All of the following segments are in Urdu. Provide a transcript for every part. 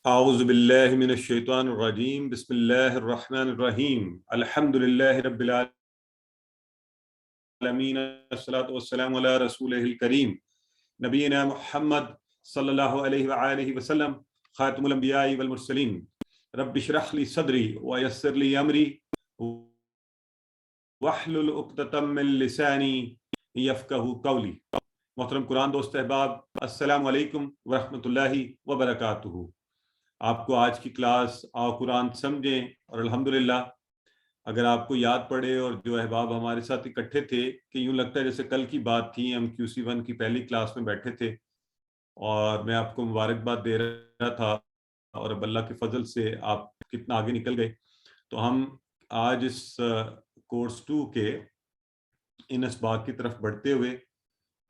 اعوذ باللہ من الشیطان الرجیم بسم اللہ الرحمن الرحیم الحمد للہ رب العالمین والصلاة والسلام علی رسولہ الکریم نبینا محمد صلی اللہ علیہ وآلہ وسلم خاتم الانبیاء والمرسلین رب اشرح لی صدری ویسر لی امری واحلل عقدۃ من لسانی یفقہوا قولی۔ محترم قرآن دوست احباب، السلام علیکم ورحمۃ اللہ وبرکاتہ۔ آپ کو آج کی کلاس آؤ قرآن سمجھیں، اور الحمدللہ اگر آپ کو یاد پڑے اور جو احباب ہمارے ساتھ اکٹھے تھے کہ یوں لگتا ہے جیسے کل کی بات تھی، ہم QC1 کی پہلی کلاس میں بیٹھے تھے اور میں آپ کو مبارکباد دے رہا تھا، اور اب اللہ کے فضل سے آپ کتنا آگے نکل گئے۔ تو ہم آج اس کورس 2 کے ان اسباق کی طرف بڑھتے ہوئے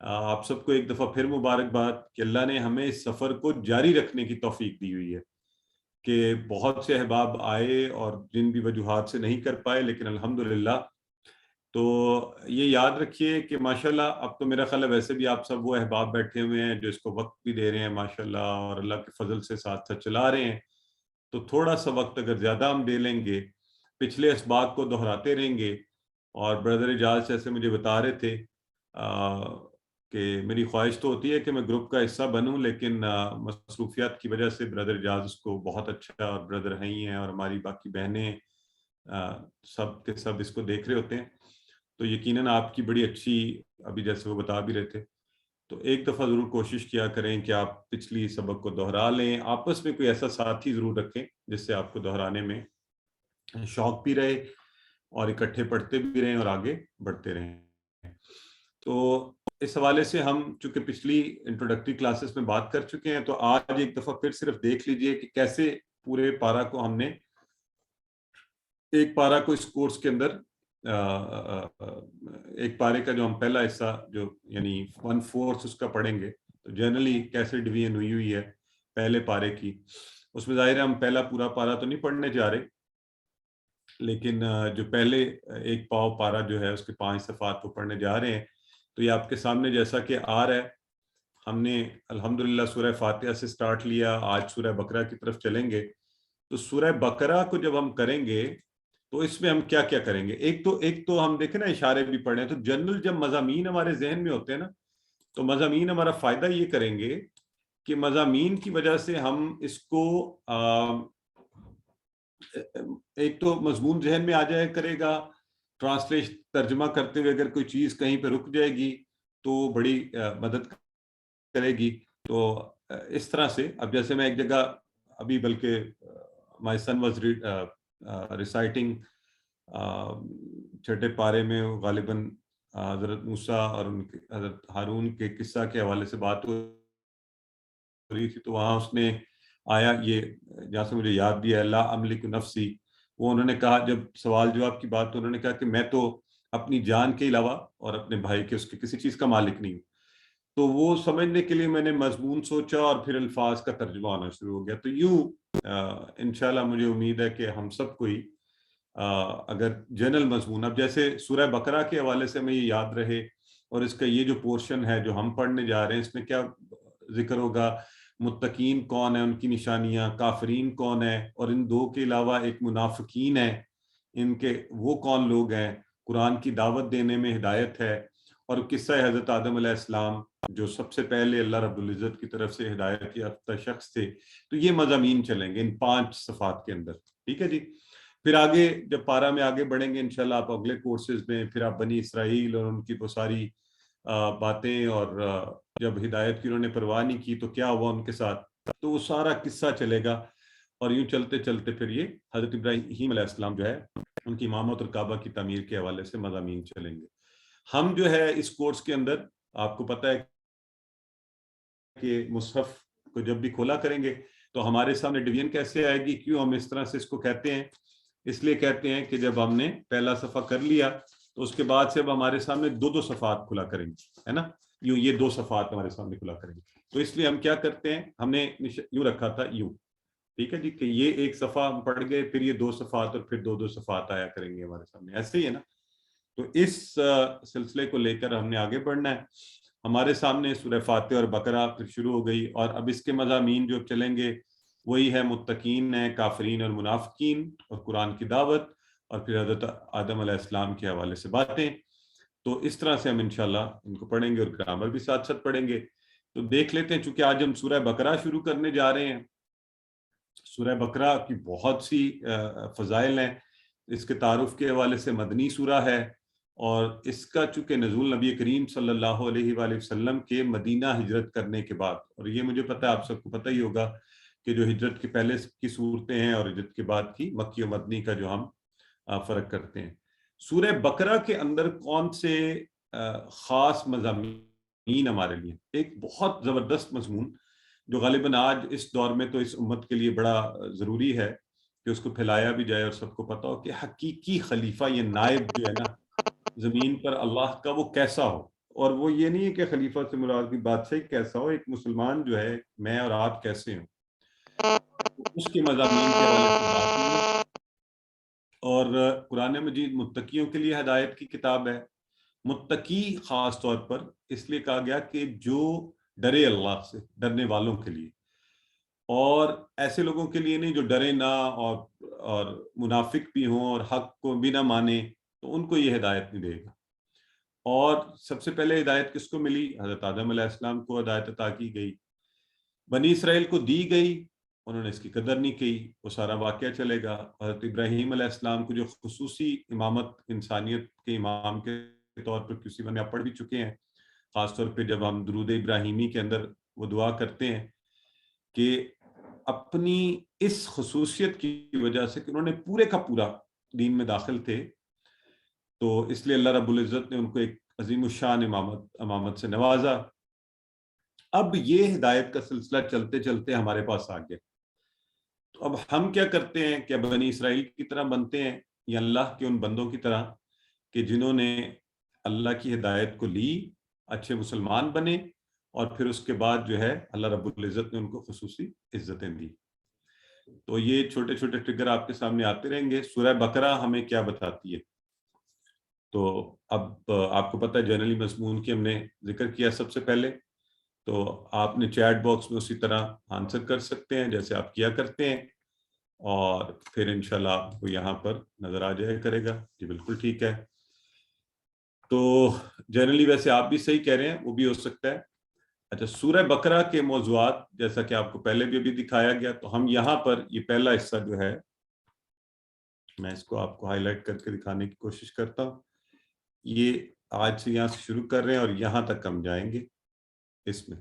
آپ سب کو ایک دفعہ پھر مبارکباد کہ اللہ نے ہمیں اس سفر کو جاری رکھنے کی توفیق دی ہوئی ہے، کہ بہت سے احباب آئے اور جن بھی وجوہات سے نہیں کر پائے، لیکن الحمدللہ تو یہ یاد رکھیے کہ ماشاءاللہ اب تو میرا خیال ہے ویسے بھی آپ سب وہ احباب بیٹھے ہوئے ہیں جو اس کو وقت بھی دے رہے ہیں ماشاءاللہ، اور اللہ کے فضل سے ساتھ ساتھ چلا رہے ہیں۔ تو تھوڑا سا وقت اگر زیادہ ہم دے لیں گے، پچھلے اسباق کو دہراتے رہیں گے، اور بردر اجاز جیسے مجھے بتا رہے تھے کہ میری خواہش تو ہوتی ہے کہ میں گروپ کا حصہ بنوں، لیکن مصروفیات کی وجہ سے بردر اجاز اس کو بہت اچھا، اور بردر ہیں اور ہماری باقی بہنیں سب کے سب اس کو دیکھ رہے ہوتے ہیں، تو یقیناً آپ کی بڑی اچھی، ابھی جیسے وہ بتا بھی رہے تھے، تو ایک دفعہ ضرور کوشش کیا کریں کہ آپ پچھلی سبق کو دہرا لیں، آپس میں کوئی ایسا ساتھی ضرور رکھیں جس سے آپ کو دہرانے میں شوق بھی رہے اور اکٹھے پڑھتے بھی رہیں اور آگے بڑھتے رہیں۔ تو اس حوالے سے ہم چونکہ پچھلی انٹروڈکٹری کلاسز میں بات کر چکے ہیں، تو آج ایک دفعہ پھر صرف دیکھ لیجئے کہ کیسے پورے پارا کو ہم نے ایک پارا کو اس کورس کے اندر ایک پارے کا جو ہم پہلا حصہ جو یعنی 1/4 اس کا پڑھیں گے، تو جنرلی کیسے ڈویژن ہوئی ہے پہلے پارے کی، اس میں ظاہر ہے ہم پہلا پورا پارا تو نہیں پڑھنے جا رہے، لیکن جو پہلے ایک پاؤ پارا جو ہے اس کے 5 صفحات وہ پڑھنے جا رہے ہیں۔ تو یہ آپ کے سامنے جیسا کہ آ رہا ہے، ہم نے الحمدللہ سورہ فاتحہ سے سٹارٹ لیا، آج سورہ بقرہ کی طرف چلیں گے۔ تو سورہ بقرہ کو جب ہم کریں گے تو اس میں ہم کیا کیا کریں گے، ایک تو ہم دیکھیں نا اشارے بھی پڑھیں، تو جنرل جب مضامین ہمارے ذہن میں ہوتے ہیں نا، تو مضامین ہمارا فائدہ یہ کریں گے کہ مضامین کی وجہ سے ہم اس کو ایک تو مضمون ذہن میں آ جائے کرے گا، ٹرانسلیشن ترجمہ کرتے ہوئے اگر کوئی چیز کہیں پہ رک جائے گی تو بڑی مدد کرے گی۔ تو اس طرح سے اب جیسے میں ایک جگہ ابھی بلکہ مائی سن واز ریسائٹنگ چھٹے پارے میں غالباً حضرت موسیٰ اور حضرت ہارون کے قصہ کے حوالے سے بات ہو رہی تھی، تو وہاں اس نے آیا یہ جہاں سے مجھے یاد بھی ہے، لا املک نفسی، وہ انہوں نے کہا جب سوال جواب کی بات، تو انہوں نے کہا کہ میں تو اپنی جان کے علاوہ اور اپنے بھائی کے اس کے کسی چیز کا مالک نہیں ہوں۔ تو وہ سمجھنے کے لیے میں نے مضمون سوچا اور پھر الفاظ کا ترجمہ آنا شروع ہو گیا۔ تو یوں انشاءاللہ مجھے امید ہے کہ ہم سب کوئی اگر جنرل مضمون، اب جیسے سورہ بقرہ کے حوالے سے ہمیں یہ یاد رہے، اور اس کا یہ جو پورشن ہے جو ہم پڑھنے جا رہے ہیں، اس میں کیا ذکر ہوگا، متقین کون ہیں، ان کی نشانیاں، کافرین کون ہیں، اور ان دو کے علاوہ ایک منافقین ہے، ان کے وہ کون لوگ ہیں، قرآن کی دعوت دینے میں ہدایت ہے، اور قصہ حضرت آدم علیہ السلام جو سب سے پہلے اللہ رب العزت کی طرف سے ہدایت یافتہ شخص تھے۔ تو یہ مضامین چلیں گے ان 5 صفحات کے اندر، ٹھیک ہے جی۔ پھر آگے جب پارا میں آگے بڑھیں گے انشاءاللہ آپ اگلے کورسز میں، پھر آپ بنی اسرائیل اور ان کی وہ ساری باتیں، اور جب ہدایت کی انہوں نے پرواہ نہیں کی تو کیا ہوا ان کے ساتھ، تو وہ سارا قصہ چلے گا، اور یوں چلتے چلتے پھر یہ حضرت ابراہیم علیہ السلام جو ہے ان کی امامت اور کعبہ کی تعمیر کے حوالے سے مضامین چلیں گے۔ ہم جو ہے اس کورس کے اندر آپ کو پتہ ہے کہ مصحف کو جب بھی کھولا کریں گے تو ہمارے سامنے ڈویژن کیسے آئے گی، کیوں ہم اس طرح سے اس کو کہتے ہیں، اس لیے کہتے ہیں کہ جب ہم نے پہلا صفحہ کر لیا تو اس کے بعد سے اب ہمارے سامنے 2 صفحات کھلا کریں گے، ہے نا، یوں یہ 2 صفحات ہمارے سامنے کھلا کریں گے۔ تو اس لیے ہم کیا کرتے ہیں، ہم نے یوں رکھا تھا یوں، ٹھیک ہے جی، کہ یہ ایک صفحہ ہم پڑھ گئے، پھر یہ 2 صفحات، اور پھر 2 صفحات آیا کریں گے ہمارے سامنے، ایسے ہی ہے نا۔ تو اس سلسلے کو لے کر ہم نے آگے بڑھنا ہے۔ ہمارے سامنے سورہ فاتحہ اور بقرہ پھر شروع ہو گئی، اور اب اس کے مضامین جو چلیں گے وہی ہے متقین ہیں، کافرین اور منافقین، اور قرآن کی دعوت، اور پھر حضرت آدم علیہ السلام کے حوالے سے باتیں. تو اس طرح سے ہم انشاءاللہ ان کو پڑھیں گے اور گرامر بھی ساتھ ساتھ پڑھیں گے. تو دیکھ لیتے ہیں، چونکہ آج ہم سورہ بقرہ شروع کرنے جا رہے ہیں. سورہ بقرہ کی بہت سی فضائل ہیں. اس کے تعارف کے حوالے سے مدنی سورہ ہے، اور اس کا چونکہ نزول نبی کریم صلی اللہ علیہ وآلہ وسلم کے مدینہ ہجرت کرنے کے بعد، اور یہ مجھے پتہ ہے آپ سب کو پتہ ہی ہوگا کہ جو ہجرت کے پہلے کی صورتیں ہیں اور ہجرت کے بعد کی مکی و مدنی کا جو ہم فرق کرتے ہیں. سورہ بقرہ کے اندر کون سے خاص مضامین ہمارے لیے؟ ایک بہت زبردست مضمون جو غالباً آج اس دور میں تو اس امت کے لیے بڑا ضروری ہے کہ اس کو پھیلایا بھی جائے اور سب کو پتا ہو کہ حقیقی خلیفہ، یہ نائب جو ہے نا زمین پر اللہ کا، وہ کیسا ہو. اور وہ یہ نہیں ہے کہ خلیفہ سے مراد کی بادشاہی کیسا ہو، ایک مسلمان جو ہے میں اور آپ کیسے ہوں، اس کے مضامین کے حوالے سے بات ہوئی. اور قرآن مجید متقیوں کے لیے ہدایت کی کتاب ہے. متقی خاص طور پر اس لیے کہا گیا کہ جو ڈرے اللہ سے، ڈرنے والوں کے لیے، اور ایسے لوگوں کے لیے نہیں جو ڈرے نہ اور منافق بھی ہوں اور حق کو بھی نہ مانے، تو ان کو یہ ہدایت نہیں دے گا. اور سب سے پہلے ہدایت کس کو ملی؟ حضرت آدم علیہ السلام کو ہدایت عطا کی گئی، بنی اسرائیل کو دی گئی، انہوں نے اس کی قدر نہیں کی. وہ سارا واقعہ چلے گا. حضرت ابراہیم علیہ السلام کو جو خصوصی امامت انسانیت کے امام کے طور پر کسی بندے آپ پڑھ بھی چکے ہیں، خاص طور پہ جب ہم درود ابراہیمی کے اندر وہ دعا کرتے ہیں کہ اپنی اس خصوصیت کی وجہ سے کہ انہوں نے پورے کا پورا دین میں داخل تھے، تو اس لیے اللہ رب العزت نے ان کو ایک عظیم الشان امامت سے نوازا. اب یہ ہدایت کا سلسلہ چلتے چلتے ہمارے پاس آ گیا. تو اب ہم کیا کرتے ہیں؟ کہ بنی اسرائیل کی طرح بنتے ہیں، یا اللہ کے ان بندوں کی طرح کہ جنہوں نے اللہ کی ہدایت کو لی، اچھے مسلمان بنے، اور پھر اس کے بعد جو ہے اللہ رب العزت نے ان کو خصوصی عزتیں دی. تو یہ چھوٹے چھوٹے ٹرگر آپ کے سامنے آتے رہیں گے. سورہ بقرہ ہمیں کیا بتاتی ہے؟ تو اب آپ کو پتہ ہے جنرلی مضمون کی ہم نے ذکر کیا سب سے پہلے، تو آپ نے چیٹ باکس میں اسی طرح آنسر کر سکتے ہیں جیسے آپ کیا کرتے ہیں، اور پھر انشاءاللہ آپ کو یہاں پر نظر آ جائے کرے گا. جی بالکل ٹھیک ہے. تو جنرلی ویسے آپ بھی صحیح کہہ رہے ہیں، وہ بھی ہو سکتا ہے. اچھا، سورہ بقرہ کے موضوعات جیسا کہ آپ کو پہلے بھی ابھی دکھایا گیا، تو ہم یہاں پر یہ پہلا حصہ جو ہے میں اس کو آپ کو ہائی لائٹ کر کے دکھانے کی کوشش کرتا ہوں. یہ آج سے یہاں سے شروع کر رہے ہیں اور یہاں تک ہم جائیں گے اس میں.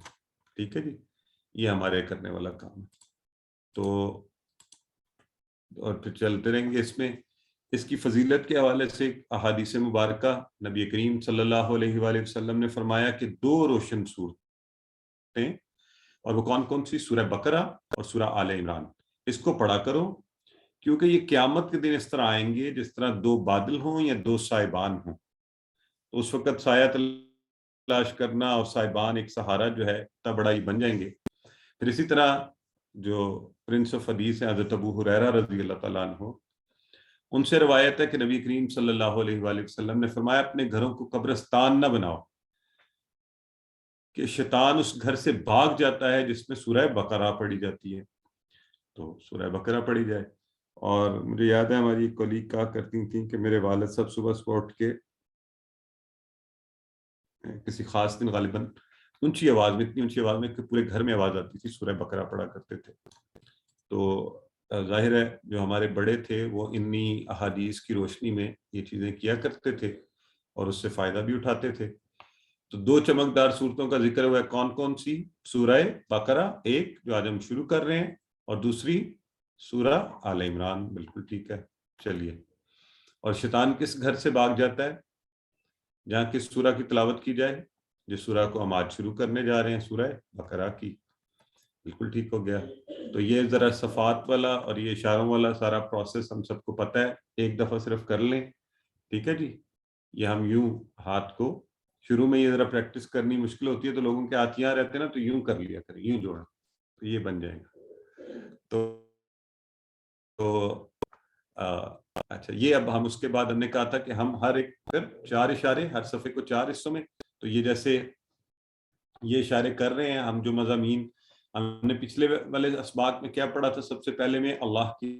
ٹھیک ہے جی، یہ ہمارے کرنے والا کام ہے. تو اور پھر چلتے رہیں گے اس میں. اس کی فضیلت کے حوالے سے احادیث مبارکہ، نبی کریم صلی اللہ علیہ وآلہ وسلم نے فرمایا کہ 2 روشن صورتیں، اور وہ کون کون سی؟ سورہ بقرہ اور سورہ آل عمران. اس کو پڑھا کرو، کیونکہ یہ قیامت کے دن اس طرح آئیں گے جس طرح 2 بادل ہوں یا 2 سائبان ہوں. تو اس وقت سایہ تلاش کرنا اور سائبان ایک سہارا جو ہے اتنا بڑا ہی بن جائیں گے. پھر اسی طرح جو پرنس آف حدیث ہیں حضرت ابو ہریرہ رضی اللہ تعالیٰ عنہ، ان سے روایت ہے کہ نبی کریم صلی اللہ علیہ وآلہ وسلم نے فرمایا اپنے گھروں کو قبرستان نہ بناؤ، کہ شیطان اس گھر سے بھاگ جاتا ہے جس میں سورہ بقرہ پڑھی جاتی ہے. تو سورہ بقرہ پڑھی جائے. اور مجھے یاد ہے ہماری کولیگ کہا کرتی تھیں کہ میرے والد صاحب صبح اٹھ کے کسی خاص دن غالباً اونچی آواز میں، اتنی اونچی آواز میں کہ پورے گھر میں آواز آتی تھی، سورہ بقرہ پڑھا کرتے تھے. تو ظاہر ہے جو ہمارے بڑے تھے وہ انہی احادیث کی روشنی میں یہ چیزیں کیا کرتے تھے اور اس سے فائدہ بھی اٹھاتے تھے. تو 2 چمکدار صورتوں کا ذکر ہوا ہے. کون کون سی؟ سورہ بقرہ ایک جو آج ہم شروع کر رہے ہیں، اور دوسری سورہ آل عمران. بالکل ٹھیک ہے. چلیے. اور شیطان کس گھر سے بھاگ جاتا ہے؟ جہاں کس سورہ کی تلاوت کی جائے؟ جس سورہ کو ہم آج شروع کرنے جا رہے ہیں، سورہ بقرہ کی. بالکل ٹھیک ہو گیا. تو یہ ذرا صفات والا اور یہ اشاروں والا سارا پروسیس ہم سب کو پتہ ہے، ایک دفعہ صرف کر لیں. ٹھیک ہے جی. یہ ہم یوں ہاتھ کو شروع میں یہ ذرا پریکٹس کرنی مشکل ہوتی ہے، تو لوگوں کے ہاتھ یہاں رہتے ہیں نا، تو یوں کر لیا کریں، یوں جوڑیں، تو یہ بن جائے گا. تو اچھا، یہ اب ہم اس کے بعد ہم نے کہا تھا کہ ہم ہر ایک پھر 4 اشارے، ہر صفحے کو 4 حصوں میں. تو یہ جیسے یہ اشارے کر رہے ہیں ہم جو مضامین ہم نے پچھلے والے اسباق میں کیا پڑھا تھا؟ سب سے پہلے میں اللہ کی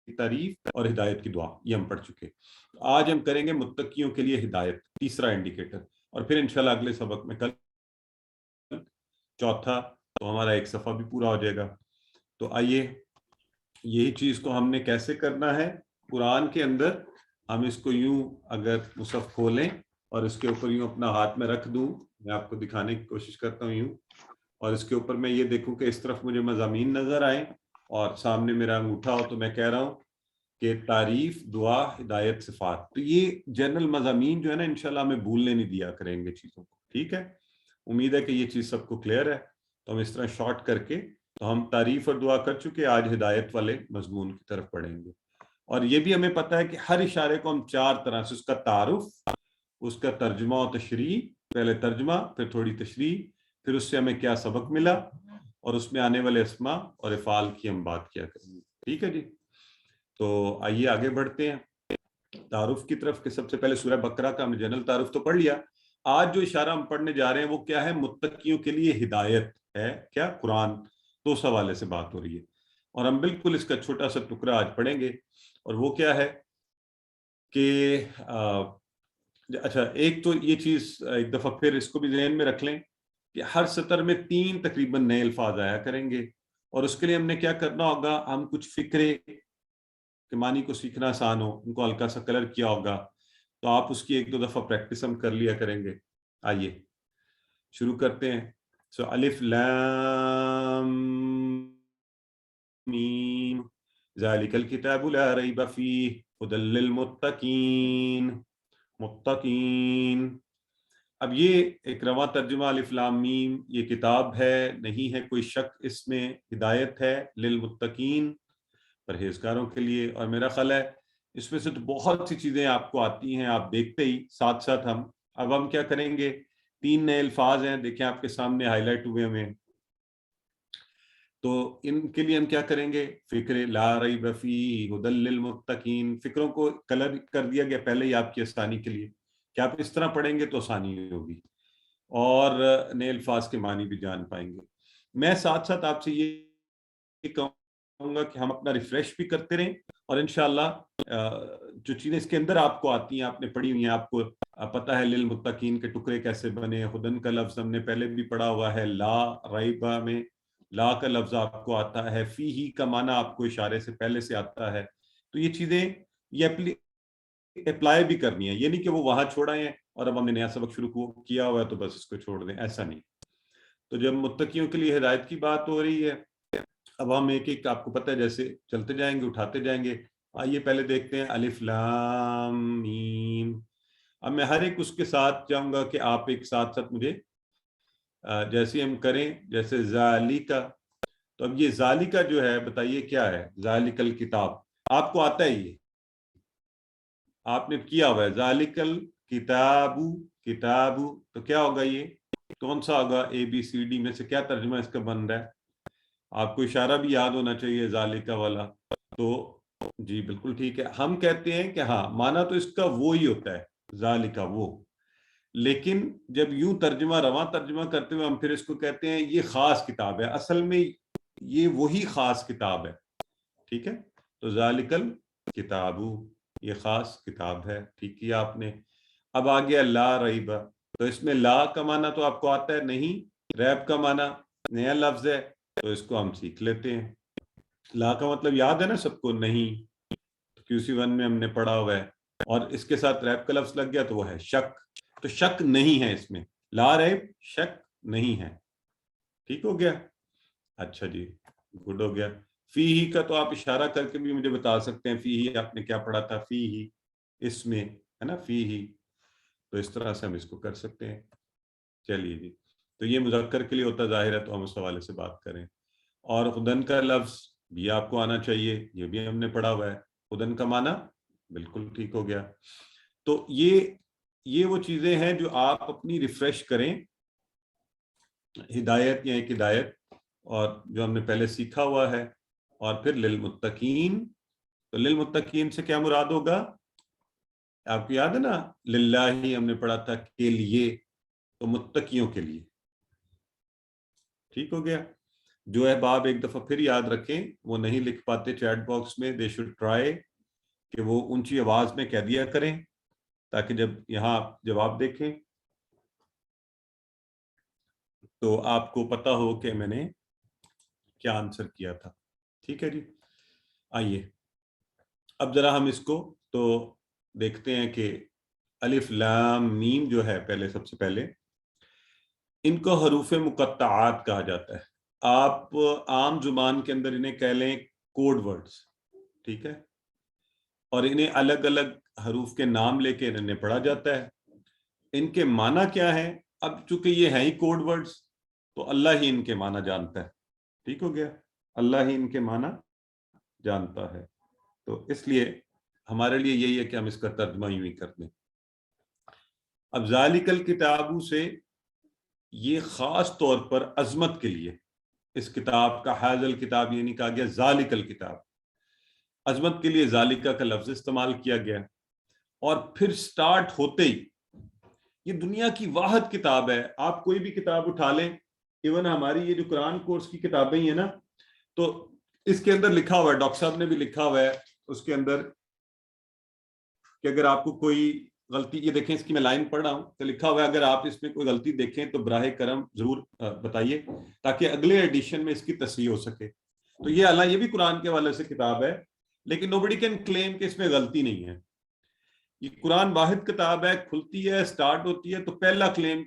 تعریف اور ہدایت کی دعا، یہ ہم پڑھ چکے. آج ہم کریں گے متقیوں کے لیے ہدایت، تیسرا انڈیکیٹر، اور پھر انشاءاللہ اگلے سبق میں کل چوتھا، تو ہمارا ایک صفحہ بھی پورا ہو جائے گا. تو آئیے، یہی چیز کو ہم نے کیسے کرنا ہے؟ قرآن کے اندر ہم اس کو یوں اگر مصحف کھولیں اور اس کے اوپر یوں اپنا ہاتھ میں رکھ دوں، میں آپ کو دکھانے کی کوشش کرتا ہوں یوں، اور اس کے اوپر میں یہ دیکھوں کہ اس طرف مجھے مضامین نظر آئیں اور سامنے میرا انگوٹھا ہو، تو میں کہہ رہا ہوں کہ تعریف، دعا، ہدایت، صفات. تو یہ جنرل مضامین جو ہے نا، انشاءاللہ ہمیں بھولنے نہیں دیا کریں گے چیزوں کو. ٹھیک ہے، امید ہے کہ یہ چیز سب کو کلیئر ہے. تو ہم اس طرح شارٹ کر کے، تو ہم تعریف اور دعا کر چکے، آج ہدایت والے مضمون کی طرف پڑھیں گے. اور یہ بھی ہمیں پتہ ہے کہ ہر اشارے کو ہم 4 طرح سے، اس کا تعارف، اس کا ترجمہ و تشریح، پہلے ترجمہ پھر تھوڑی تشریح، پھر اس سے ہمیں کیا سبق ملا، اور اس میں آنے والے اسماء اور افعال کی ہم بات کیا کریں گے. ٹھیک ہے جی، تو آئیے آگے بڑھتے ہیں تعارف کی طرف. کہ سب سے پہلے سورہ بقرہ کا ہم نے جنرل تعارف تو پڑھ لیا. آج جو اشارہ ہم پڑھنے جا رہے ہیں وہ کیا ہے؟ متقیوں کے لیے ہدایت ہے. کیا؟ قرآن، تو اس حوالے سے بات ہو رہی ہے، اور ہم بالکل اس کا چھوٹا سا ٹکڑا آج پڑھیں گے. اور وہ کیا ہے کہ اچھا، ایک تو یہ چیز ایک دفعہ پھر اس کو بھی ذہن میں رکھ لیں کہ ہر سطر میں 3 تقریباً نئے الفاظ آیا کریں گے، اور اس کے لیے ہم نے کیا کرنا ہوگا؟ ہم کچھ فکرے کہ معنی کو سیکھنا آسان ہو، ان کو ہلکا سا کلر کیا ہوگا، تو آپ اس کی 1-2 دفعہ پریکٹس ہم کر لیا کریں گے. آئیے شروع کرتے ہیں. سو الف لام میم ذالک الکتاب لا ریب فیہ ھدی للمتقین. متقین، اب یہ ایک رواں ترجمہ الف لام میم، یہ کتاب ہے، نہیں ہے کوئی شک اس میں، ہدایت ہے للمتقین، پرہیزگاروں کے لیے. اور میرا خیال ہے اس میں سے تو بہت سی چیزیں آپ کو آتی ہیں، آپ دیکھتے ہی ساتھ ساتھ ہم کیا کریں گے؟ 3 نئے الفاظ ہیں، دیکھیں آپ کے سامنے ہائی لائٹ ہوئے ہمیں. تو ان کے لیے ہم کیا کریں گے؟ فکر لا ریب فیہ ھدی للمتقین، فکروں کو کلر کر دیا گیا پہلے ہی آپ کی آسانی کے لیے کہ آپ اس طرح پڑھیں گے تو آسانی ہوگی، اور نئے الفاظ کے معنی بھی جان پائیں گے. میں ساتھ ساتھ آپ سے یہ کہوں گا کہ ہم اپنا ریفریش بھی کرتے رہیں، اور انشاءاللہ جو چیزیں اس کے اندر آپ کو آتی ہیں، آپ نے پڑھی ہوئی ہیں، آپ کو پتہ ہے للمتقین کے ٹکڑے کیسے بنے. ہدن کا لفظ ہم نے پہلے بھی پڑھا ہوا ہے، لا ریبہ میں لا کا لفظ آپ کو آتا ہے، فی ہی کا معنی آپ کو اشارے سے پہلے سے آتا ہے. تو یہ چیزیں یہ اپلائی بھی کرنی ہے، یہ نہیں کہ وہ وہاں چھوڑائیں ہیں اور اب ہم نے نیا سبق شروع کیا ہوا ہے تو بس اس کو چھوڑ دیں، ایسا نہیں. تو جب متقیوں کے لیے ہدایت کی بات ہو رہی ہے، اب ہم ایک ایک آپ کو پتہ ہے جیسے چلتے جائیں گے، اٹھاتے جائیں گے. آئیے پہلے دیکھتے ہیں الف لام میم. اب میں ہر ایک اس کے ساتھ چاہوں گا کہ آپ ایک ساتھ ساتھ مجھے جیسے ہم کریں، جیسے ذالکا، تو اب یہ ذالکا جو ہے بتائیے کیا ہے؟ ذالک الکتاب، آپ کو آتا ہے، یہ آپ نے کیا ہوا ہے، ذالک الکتاب، کتاب، تو کیا ہوگا؟ یہ کون سا ہوگا؟ اے بی سی ڈی میں سے کیا ترجمہ اس کا بن رہا ہے؟ آپ کو اشارہ بھی یاد ہونا چاہیے ذالکا والا. تو جی بالکل ٹھیک ہے، ہم کہتے ہیں کہ ہاں معنی تو اس کا وہی ہوتا ہے، ذالکا وہ، لیکن جب یوں ترجمہ، رواں ترجمہ کرتے ہوئے ہم پھر اس کو کہتے ہیں یہ خاص کتاب ہے. اصل میں یہ وہی خاص کتاب ہے. ٹھیک ہے، تو ذالک الکتاب، یہ خاص کتاب ہے. ٹھیک کیا آپ نے. اب آگے لا ریب، تو اس میں لا کا معنی تو آپ کو آتا ہے، نہیں. ریب کا معنی نیا لفظ ہے، تو اس کو ہم سیکھ لیتے ہیں. لا کا مطلب یاد ہے نا سب کو؟ نہیں، QC1 میں ہم نے پڑھا ہوا ہے. اور اس کے ساتھ ریب کا لفظ لگ گیا تو وہ ہے شک. تو شک نہیں ہے اس میں، لا ریب، شک نہیں ہے. ٹھیک ہو گیا؟ اچھا جی، گڈ ہو گیا. فی ہی کا تو آپ اشارہ کر کے بھی مجھے بتا سکتے ہیں، فی ہی آپ نے کیا پڑھا تھا؟ فی ہی، اس میں ہے نا، فی ہی. تو اس طرح سے ہم اس کو کر سکتے ہیں. چلیے جی، تو یہ مذکر کے لیے ہوتا ظاہر ہے، تو ہم اس حوالے سے بات کریں. اور خدن کا لفظ بھی آپ کو آنا چاہیے، یہ بھی ہم نے پڑھا ہوا ہے. خدن کا معنی بالکل ٹھیک ہو گیا. تو یہ وہ چیزیں ہیں جو آپ اپنی ریفریش کریں. ہدایت یا ایک ہدایت، اور جو ہم نے پہلے سیکھا ہوا ہے. اور پھر للمتقین، تو للمتقین سے کیا مراد ہوگا؟ آپ کو یاد ہے نا، للہ ہی ہم نے پڑھا تھا، کے لیے، تو متقیوں کے لیے. ٹھیک ہو گیا. جو احباب ایک دفعہ پھر یاد رکھیں, وہ نہیں لکھ پاتے چیٹ باکس میں, دے شوڈ ٹرائی کہ وہ اونچی آواز میں کہہ دیا کریں, تاکہ جب یہاں آپ جواب دیکھیں تو آپ کو پتا ہو کہ میں نے کیا آنسر کیا تھا. ٹھیک ہے جی. آئیے اب ذرا ہم اس کو تو دیکھتے ہیں کہ الف لام میم جو ہے, پہلے سب سے پہلے ان کو حروف مقطعات کہا جاتا ہے. آپ عام زبان کے اندر انہیں کہہ لیں کوڈ ورڈز, ٹھیک ہے, اور انہیں الگ الگ حروف کے نام لے کے انہیں پڑھا جاتا ہے. ان کے معنی کیا ہے؟ اب چونکہ یہ ہیں ہی کوڈ ورڈز تو اللہ ہی ان کے معنی جانتا ہے. ٹھیک ہو گیا, اللہ ہی ان کے معنی جانتا ہے. تو اس لیے ہمارے لیے یہی ہے کہ ہم اس کا ترجمہ یوں ہی کر دیں. اب ذالک الکتاب سے یہ خاص طور پر عظمت کے لیے اس کتاب کا حاضل کتاب یہ نہیں کہا گیا, ذالک الکتاب, عظمت کے لیے ذالکہ کا لفظ استعمال کیا گیا. اور پھر سٹارٹ ہوتے ہی یہ دنیا کی واحد کتاب ہے. آپ کوئی بھی کتاب اٹھا لیں, ایون ہماری یہ جو قرآن کورس کی کتابیں ہیں نا, تو اس کے اندر لکھا ہوا ہے, ڈاکٹر صاحب نے بھی لکھا ہوا ہے اس کے اندر کہ اگر آپ کو کوئی غلطی, یہ دیکھیں اس کی میں لائن پڑھ رہا ہوں تو لکھا ہوا ہے اگر آپ اس میں کوئی غلطی دیکھیں تو براہ کرم ضرور بتائیے تاکہ اگلے ایڈیشن میں اس کی تصحیح ہو سکے. تو یہ اللہ, یہ بھی قرآن کے حوالے سے کتاب ہے, لیکن nobody can claim کہ اس میں غلطی نہیں ہے. یہ قرآن واحد کتاب ہے, کھلتی ہے, سٹارٹ ہوتی ہے تو پہلا کلیم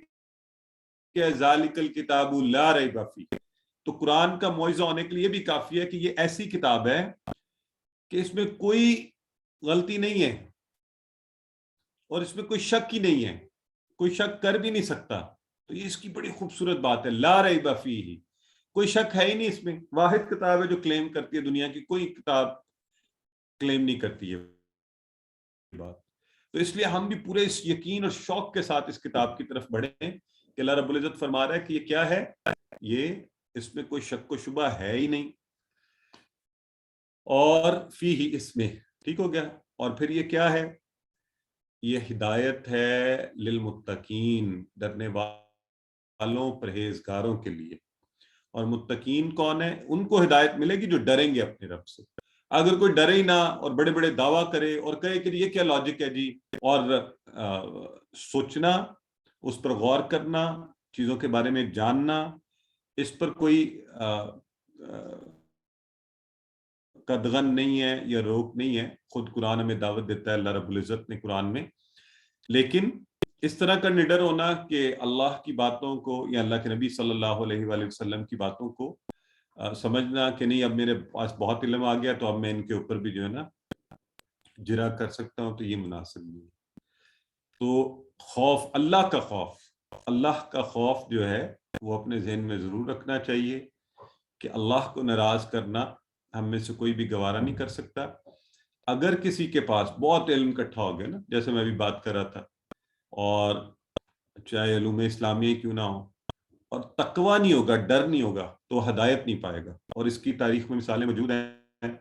کہ ذالک الکتاب لا ریب فیہ. تو قرآن کا معجزہ ہونے کے لیے بھی کافی ہے کہ یہ ایسی کتاب ہے کہ اس میں کوئی غلطی نہیں ہے اور اس میں کوئی شک ہی نہیں ہے, کوئی شک کر بھی نہیں سکتا. تو یہ اس کی بڑی خوبصورت بات ہے, لا ریب فیہ, کوئی شک ہے ہی نہیں اس میں. واحد کتاب ہے جو کلیم کرتی ہے, دنیا کی کوئی کتاب کلیم نہیں کرتی ہے بات. تو اس لیے ہم بھی پورے اس یقین اور شوق کے ساتھ اس کتاب کی طرف بڑھیں کہ اللہ رب العزت فرما رہا ہے کہ یہ کیا ہے, یہ اس میں کوئی شک و شبہ ہے ہی نہیں. اور فیہ, اس میں, ٹھیک ہو گیا. اور پھر یہ کیا ہے؟ یہ ہدایت ہے للمتقین, ڈرنے والوں, پرہیزگاروں کے لیے. اور متقین کون ہے؟ ان کو ہدایت ملے گی جو ڈریں گے اپنے رب سے. اگر کوئی ڈرے ہی نہ اور بڑے بڑے دعویٰ کرے اور کہے کہ یہ کیا لاجک ہے جی, اور سوچنا, اس پر غور کرنا, چیزوں کے بارے میں جاننا, اس پر کوئی قدغن نہیں ہے یا روک نہیں ہے. خود قرآن ہمیں دعوت دیتا ہے اللہ رب العزت نے قرآن میں. لیکن اس طرح کا نڈر ہونا کہ اللہ کی باتوں کو یا اللہ کے نبی صلی اللہ علیہ وآلہ وسلم کی باتوں کو سمجھنا کہ نہیں اب میرے پاس بہت علم آ گیا تو اب میں ان کے اوپر بھی جو ہے نا جرا کر سکتا ہوں, تو یہ مناسب نہیں. تو خوف, اللہ کا خوف, اللہ کا خوف جو ہے وہ اپنے ذہن میں ضرور رکھنا چاہیے کہ اللہ کو ناراض کرنا ہم میں سے کوئی بھی گوارا نہیں کر سکتا. اگر کسی کے پاس بہت علم اکٹھا ہو گیا نا, جیسے میں ابھی بات کر رہا تھا, اور چاہے علوم اسلامیہ کیوں نہ ہو, اور تقوی نہیں ہوگا, ڈر نہیں ہوگا, تو ہدایت نہیں پائے گا. اور اس کی تاریخ میں مثالیں موجود ہیں,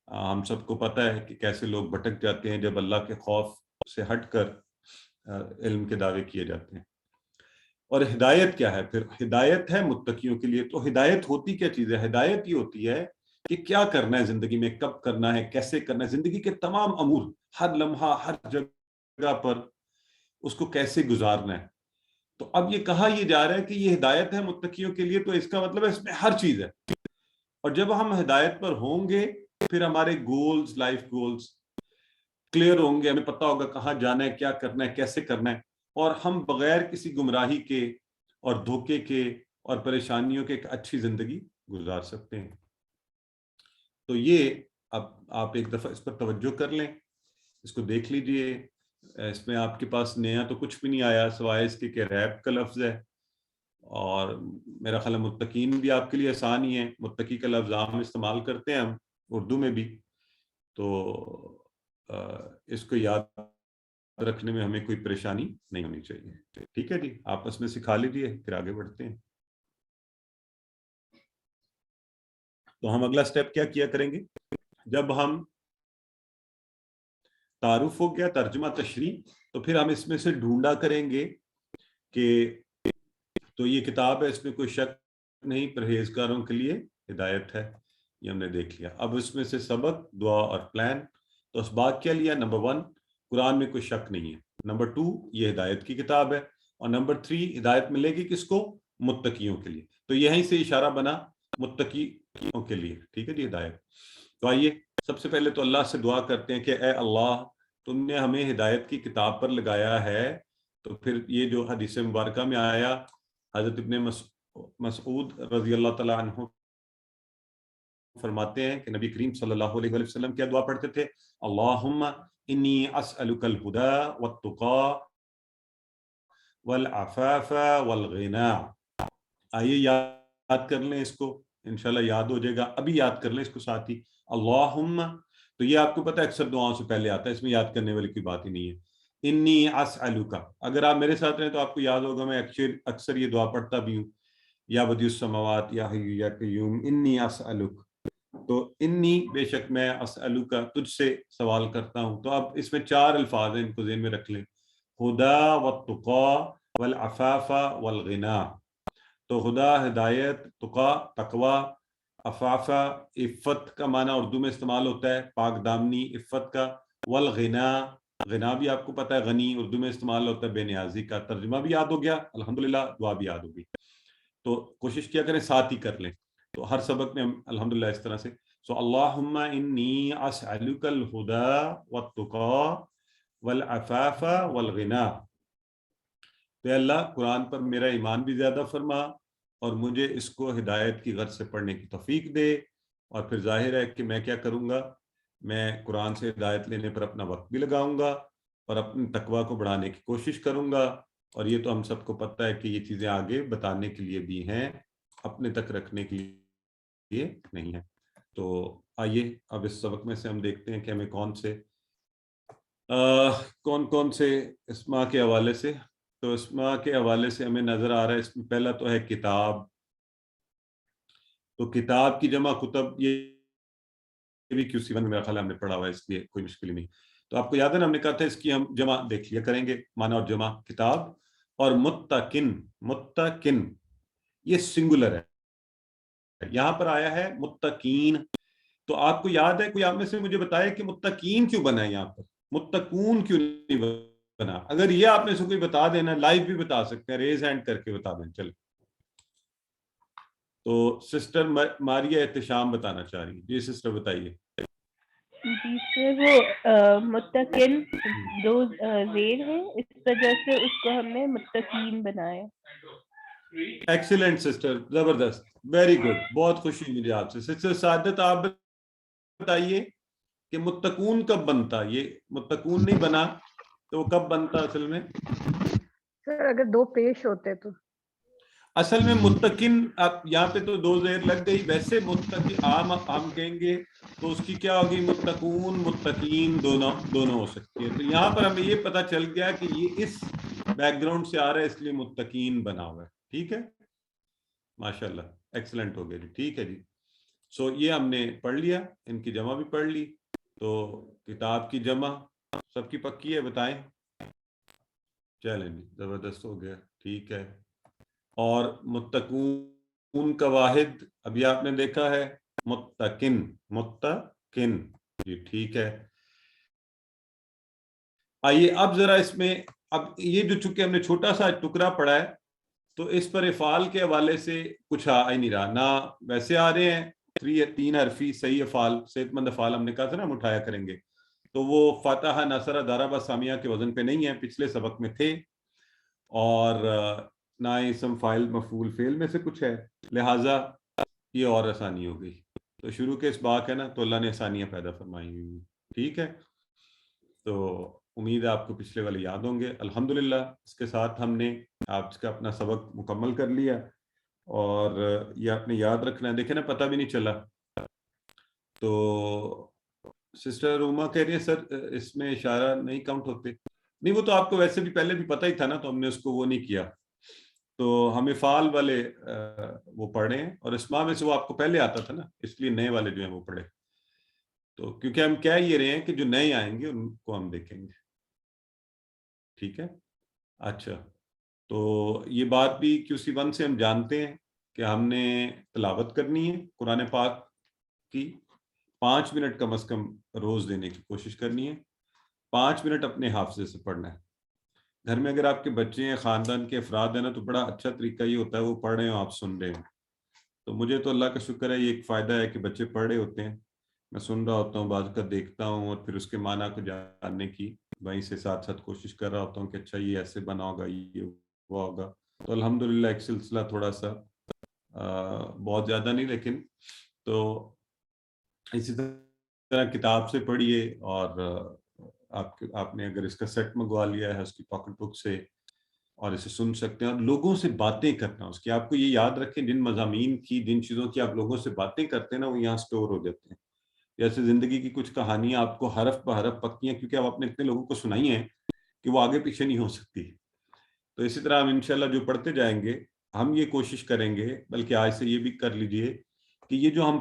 ہم سب کو پتہ ہے کہ کیسے لوگ بھٹک جاتے ہیں جب اللہ کے خوف سے ہٹ کر علم کے دعوے کیے جاتے ہیں. اور ہدایت کیا ہے؟ پھر ہدایت ہے متقیوں کے لیے. تو ہدایت ہوتی کیا چیز ہے؟ ہدایت یہ ہوتی ہے کہ کیا کرنا ہے زندگی میں, کب کرنا ہے, کیسے کرنا ہے, زندگی کے تمام امور, ہر لمحہ, ہر جگہ پر اس کو کیسے گزارنا ہے. تو اب یہ کہا یہ جا رہا ہے کہ یہ ہدایت ہے متقیوں کے لیے, تو اس کا مطلب ہے اس میں ہر چیز ہے. اور جب ہم ہدایت پر ہوں گے پھر ہمارے گولز, لائف گولز کلیئر ہوں گے, ہمیں پتہ ہوگا کہاں جانا ہے, کیا کرنا ہے, کیسے کرنا ہے, اور ہم بغیر کسی گمراہی کے اور دھوکے کے اور پریشانیوں کے ایک اچھی زندگی گزار سکتے ہیں. تو یہ اب آپ ایک دفعہ اس پر توجہ کر لیں, اس کو دیکھ لیجئے. اس میں آپ کے پاس نیا تو کچھ بھی نہیں آیا سوائے اس کے کہ ریب کا لفظ ہے, اور میرا خیال ہے متقین بھی آپ کے لیے آسان ہی ہے. متقی کا لفظ عام استعمال کرتے ہیں ہم اردو میں بھی, تو اس کو یاد رکھنے میں ہمیں کوئی پریشانی نہیں ہونی چاہیے. ٹھیک ہے جی, آپس میں سکھا لیجئے, پھر آگے بڑھتے ہیں. تو ہم اگلا سٹیپ کیا کریں گے؟ جب ہم تعارف ہو گیا, ترجمہ, تشریح, تو پھر ہم اس میں سے ڈھونڈا کریں گے کہ تو یہ کتاب ہے, اس میں کوئی شک نہیں، پرہیزگاروں کے لیے ہدایت ہے. یہ ہم نے دیکھ لیا. اب اس میں سے سبق، دعا اور پلان. تو اسباق کیا لیا؟ نمبر 1 قرآن میں کوئی شک نہیں ہے. نمبر 2 یہ ہدایت کی کتاب ہے. اور نمبر 3 ہدایت ملے گی کس کو؟ متقیوں کے لیے. تو یہیں سے اشارہ بنا متقیوں کے لیے. ٹھیک ہے جی، ہدایت. تو آئیے سب سے پہلے تو اللہ سے دعا کرتے ہیں کہ اے اللہ، تم نے ہمیں ہدایت کی کتاب پر لگایا ہے. تو پھر یہ جو حدیث مبارکہ میں آیا، حضرت ابن مسعود رضی اللہ تعالیٰ عنہ فرماتے ہیں کہ نبی کریم صلی اللہ علیہ وآلہ وسلم کیا دعا پڑھتے تھے؟ اللہم انی اسألک الہدی والتقی والعفاف والغنی. آئیے یاد کر لیں اس کو، انشاءاللہ یاد ہو جائے گا. ابھی یاد کر لیں اس کو ساتھ ہی. اللہم، تو یہ آپ کو پتہ ہے اکثر دعاؤں سے پہلے آتا ہے، اس میں یاد کرنے والی کوئی بات ہی نہیں ہے. انی اسألک، اگر آپ میرے ساتھ رہیں تو آپ کو یاد ہوگا میں اکثر یہ دعا پڑھتا بھی ہوں. یا بدیع السماوات یا حی یا قیوم انی اسألک. تو انی، بے شک میں، اسألک تجھ سے سوال کرتا ہوں. تو اب اس میں 4 الفاظ ہیں، ان کو ذہن میں رکھ لیں. ہدا والتقی والعفاف والغنی. تو ہدا ہدایت، تقا تقوی، عفافہ عفت کا معنی اردو میں استعمال ہوتا ہے، پاک دامنی، عفت کا. والغنا، غنا بھی آپ کو پتہ ہے غنی اردو میں استعمال ہوتا ہے، بے نیازی کا. ترجمہ بھی یاد ہو گیا الحمدللہ، دعا بھی یاد ہوگی. تو کوشش کیا کریں ساتھ ہی کر لیں. تو ہر سبق میں ہم الحمدللہ اس طرح سے. سو اللہم انی اسألک الہدی والتقی والعفاف والغنی. تو اللہ قرآن پر میرا ایمان بھی زیادہ فرما، اور مجھے اس کو ہدایت کی غرض سے پڑھنے کی توفیق دے. اور پھر ظاہر ہے کہ میں کیا کروں گا، میں قرآن سے ہدایت لینے پر اپنا وقت بھی لگاؤں گا اور اپنی تقوی کو بڑھانے کی کوشش کروں گا. اور یہ تو ہم سب کو پتہ ہے کہ یہ چیزیں آگے بتانے کے لیے بھی ہیں، اپنے تک رکھنے کے لیے نہیں ہے. تو آئیے اب اس سبق میں سے ہم دیکھتے ہیں کہ ہمیں کون سے اسماء کے حوالے سے. تو اسماء کے حوالے سے ہمیں نظر آ رہا ہے، اس میں پہلا تو ہے کتاب. تو کتاب کی جمع کتب، یہ بھی QC1 میں میرا خیال ہم نے پڑھا ہوا ہے، اس لیے کوئی مشکل نہیں. تو آپ کو یاد ہے نا، ہم نے کہا تھا اس کی ہم جمع دیکھ لیا کریں گے، معنی اور جمع کتاب. اور متقن، متقن یہ سنگولر ہے، یہاں پر آیا ہے متقین. تو آپ کو یاد ہے، کوئی آپ میں سے مجھے بتائے کہ متقین کیوں بنا ہے یہاں پر، متقون کیوں نہیں بنا؟ اگر یہ آپ میں سے کوئی بتا دینا، لائیو بھی بتا سکتے ہیں، ریز ہینڈ کر کے بتا دیں. چلیں، تو سسٹر ماریہ احتشام بتانا چاہ رہی ہے. جی سسٹر بتائیے. جی سر، وہ متقن دو زیر ہے، اس وجہ سے اس کو ہم نے متقین بنایا. ایکسیلنٹ سسٹر، زبردست، ویری گڈ. بہت خوشی مجھے آپ سے. سسٹر سعادت آپ بتائیے کہ متقون کب بنتا؟ یہ متقون نہیں بنا تو وہ کب بنتا اصل میں؟ سر اگر 2 پیش ہوتے تو. اصل میں متقن، اب یہاں پہ تو 2 زیر لگ گئی. ویسے متقن عام ہم کہیں گے تو اس کی کیا ہوگی؟ متقون، متقین دونوں ہو سکتی ہے. تو یہاں پر ہمیں یہ پتہ چل گیا کہ یہ اس بیک گراؤنڈ سے آ رہا ہے، اس لیے متقین بنا ہوا ہے. ٹھیک ہے، ماشاءاللہ، ایکسلنٹ ہو گیا جی. ٹھیک ہے جی. سو یہ ہم نے پڑھ لیا، ان کی جمع بھی پڑھ لی. تو کتاب کی جمع سب کی پکی ہے، بتائیں. چلیں جی، زبردست ہو گیا. ٹھیک ہے. اور متقون کا واحد ابھی آپ نے دیکھا ہے متقن، متقن. جی ٹھیک ہے. آئیے اب ذرا اس میں، اب یہ جو چونکہ ہم نے چھوٹا سا ٹکڑا پڑھا ہے، تو اس پر افعال کے حوالے سے کچھ آ ہی نہیں رہا. نہ ویسے آ رہے ہیں 3 حرفی صحیح افعال، صحت مند افعال ہم نے کہا تھا نا ہم اٹھایا کریں گے. تو وہ فاتحہ، نصرہ، ضربہ، سامیہ کے وزن پہ نہیں ہیں، پچھلے سبق میں تھے. اور نہ اسم فاعل مفعول فعل میں سے کچھ ہے، لہٰذا یہ اور آسانی ہو گئی. تو شروع کے اس باق ہے نا، تو اللہ نے آسانیاں پیدا فرمائی ہوئی. ٹھیک ہے. تو امید ہے آپ کو پچھلے والے یاد ہوں گے. الحمدللہ اس کے ساتھ ہم نے آپ کا اپنا سبق مکمل کر لیا. اور یہ آپ نے یاد رکھنا ہے، دیکھیں نا پتہ بھی نہیں چلا. تو سسٹر روما کہہ رہی ہے سر اس میں اشارہ نہیں کاؤنٹ ہوتے. نہیں، وہ تو آپ کو ویسے بھی پہلے بھی پتہ ہی تھا نا، تو ہم نے اس کو وہ نہیں کیا. تو ہم افعال والے وہ پڑھے ہیں، اور اسماء میں سے وہ آپ کو پہلے آتا تھا نا، اس لیے نئے والے جو ہیں وہ پڑھے. تو کیونکہ ہم کہہ یہ رہے ہیں کہ جو نئے آئیں گے ان کو ہم دیکھیں گے. ٹھیک ہے. اچھا، تو یہ بات بھی QC1 سے ہم جانتے ہیں کہ ہم نے تلاوت کرنی ہے قرآن پاک کی 5 منٹ کم از کم روز دینے کی کوشش کرنی ہے. 5 منٹ اپنے حافظے سے پڑھنا ہے. گھر میں اگر آپ کے بچے ہیں, خاندان کے افراد ہیں نا, تو بڑا اچھا طریقہ یہ ہوتا ہے وہ پڑھ رہے ہیں آپ سن رہے ہیں. تو مجھے تو اللہ کا شکر ہے, یہ ایک فائدہ ہے کہ بچے پڑھ رہے ہوتے ہیں, میں سن رہا ہوتا ہوں, بعض کا دیکھتا ہوں, اور پھر اس کے معنی کو جاننے کی وہیں سے ساتھ ساتھ کوشش کر رہا ہوتا ہوں کہ اچھا یہ ایسے بنا ہوگا, یہ ہوا ہوگا. تو الحمدللہ ایک سلسلہ تھوڑا سا بہت زیادہ نہیں, لیکن تو اسی طرح کتاب سے پڑھیے, اور آپ نے اگر اس کا سیٹ منگوا لیا ہے اس کی پاکٹ بک سے, اور اسے سن سکتے ہیں, اور لوگوں سے باتیں کرنا اس کی. آپ کو یہ یاد رکھیں, جن مضامین کی, جن چیزوں کی آپ لوگوں سے باتیں کرتے ہیں نا, وہ یہاں سٹور ہو جاتے ہیں. جیسے زندگی کی کچھ کہانیاں آپ کو حرف بحرف پکی ہیں, کیونکہ آپ نے اتنے لوگوں کو سنائی ہیں کہ وہ آگے پیچھے نہیں ہو سکتی. تو اسی طرح ہم انشاءاللہ جو پڑھتے جائیں گے, ہم یہ کوشش کریں گے, بلکہ آج سے یہ بھی کر لیجئے کہ یہ جو ہم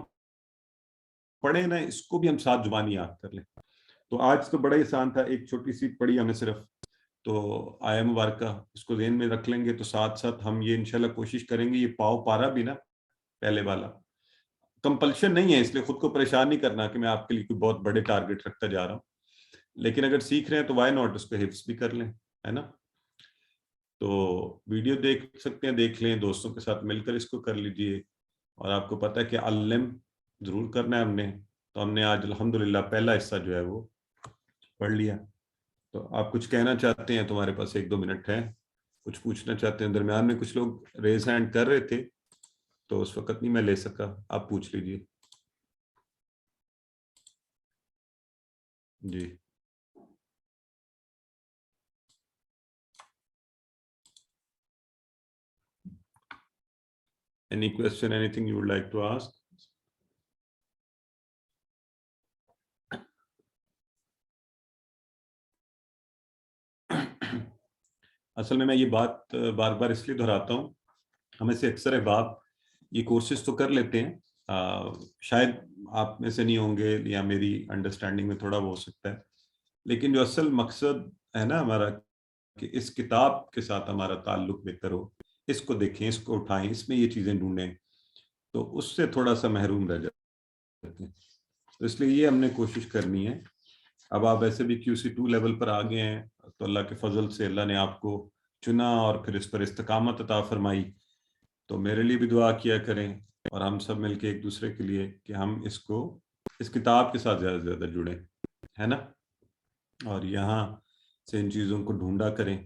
پڑھیں نا, اس کو بھی ہم ساتھ زبانی یاد کر لیں. تو آج تو بڑا ہی آسان تھا, ایک چھوٹی سی پڑھی ہمیں صرف, تو آیا مبارکہ اس کو ذہن میں رکھ لیں گے. تو ساتھ ساتھ ہم یہ انشاءاللہ کوشش کریں گے, یہ پاؤ پارا بھی نا پہلے والا کمپلشن نہیں ہے, اس لیے خود کو پریشان نہیں کرنا کہ میں آپ کے لیے کوئی بہت بڑے ٹارگٹ رکھتا جا رہا ہوں. لیکن اگر سیکھ رہے ہیں تو وائی ناٹ, اس کو حفظ بھی کر لیں, ہے نا. تو ویڈیو دیکھ سکتے ہیں, دیکھ لیں, دوستوں کے ساتھ مل کر اس کو کر لیجئے. اور آپ کو پتہ ہے کہ علم ضرور کرنا ہے ہم نے, تو ہم نے آج الحمدللہ پہلا حصہ جو ہے وہ پڑھ لیا. تو آپ کچھ کہنا چاہتے ہیں, تمہارے پاس 1-2 منٹ ہے, کچھ پوچھنا چاہتے ہیں؟ درمیان میں کچھ لوگ ریز ہینڈ کر رہے تھے تو اس وقت نہیں میں لے سکا, آپ پوچھ لیجئے. جی any question, anything you would like to ask? اصل میں یہ بات بار بار اس لیے دہراتا ہوں, ہمیں سے اکثر احباب یہ کورسز تو کر لیتے ہیں, شاید آپ میں سے نہیں ہوں گے, یا میری انڈرسٹینڈنگ میں تھوڑا وہ ہو سکتا ہے, لیکن جو اصل مقصد ہے نا ہمارا, کہ اس کتاب کے ساتھ ہمارا تعلق بہتر ہو, اس کو دیکھیں, اس کو اٹھائیں, اس میں یہ چیزیں ڈھونڈیں, تو اس سے تھوڑا سا محروم رہ جاتے ہیں. تو اس لیے یہ ہم نے کوشش کرنی ہے. اب آپ ایسے بھی QC2 لیول پر آ گئے ہیں, تو اللہ کے فضل سے اللہ نے آپ کو چنا اور پھر اس پر استقامت عطا فرمائی. تو میرے لیے بھی دعا کیا کریں, اور ہم سب مل کے ایک دوسرے کے لیے, کہ ہم اس کتاب کے ساتھ زیادہ سے زیادہ جڑیں, ہے نا, اور یہاں سے ان چیزوں کو ڈھونڈا کریں.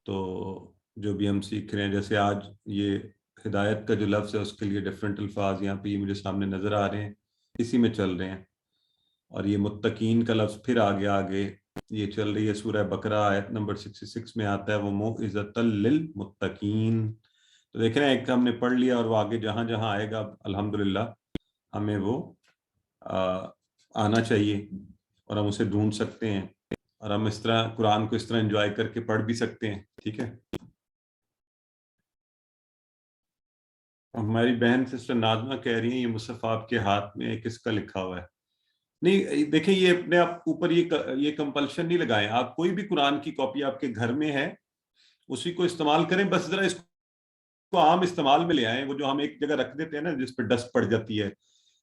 تو جو بھی ہم سیکھ رہے ہیں, جیسے آج یہ ہدایت کا جو لفظ ہے اس کے لیے ڈیفرنٹ الفاظ یہاں پہ یہ مجھے سامنے نظر آ رہے ہیں, اسی میں چل رہے ہیں. اور یہ متقین کا لفظ پھر آگے یہ چل رہی ہے, سورہ بقرہ آیت نمبر 66 میں آتا ہے, وہ موعظۃ للمتقین. تو دیکھ رہے ہیں, ایک ہم نے پڑھ لیا, اور وہ آگے جہاں جہاں آئے گا الحمدللہ ہمیں وہ آنا چاہیے, اور ہم اسے ڈھونڈ سکتے ہیں, اور ہم اس طرح قرآن کو اس طرح انجوائے کر کے پڑھ بھی سکتے ہیں. ٹھیک ہے. ہماری بہن سسٹر ناظمہ کہہ رہی ہیں یہ مصحف آپ کے ہاتھ میں کس کا لکھا ہوا ہے؟ نہیں دیکھیں, یہ اپنے آپ اوپر یہ کمپلشن نہیں لگائیں. آپ کوئی بھی قرآن کی کاپی آپ کے گھر میں ہے اسی کو استعمال کریں, بس ذرا اس کو عام استعمال میں لے آئیں. وہ جو ہم ایک جگہ رکھ دیتے ہیں نا جس پہ ڈسٹ پڑ جاتی ہے,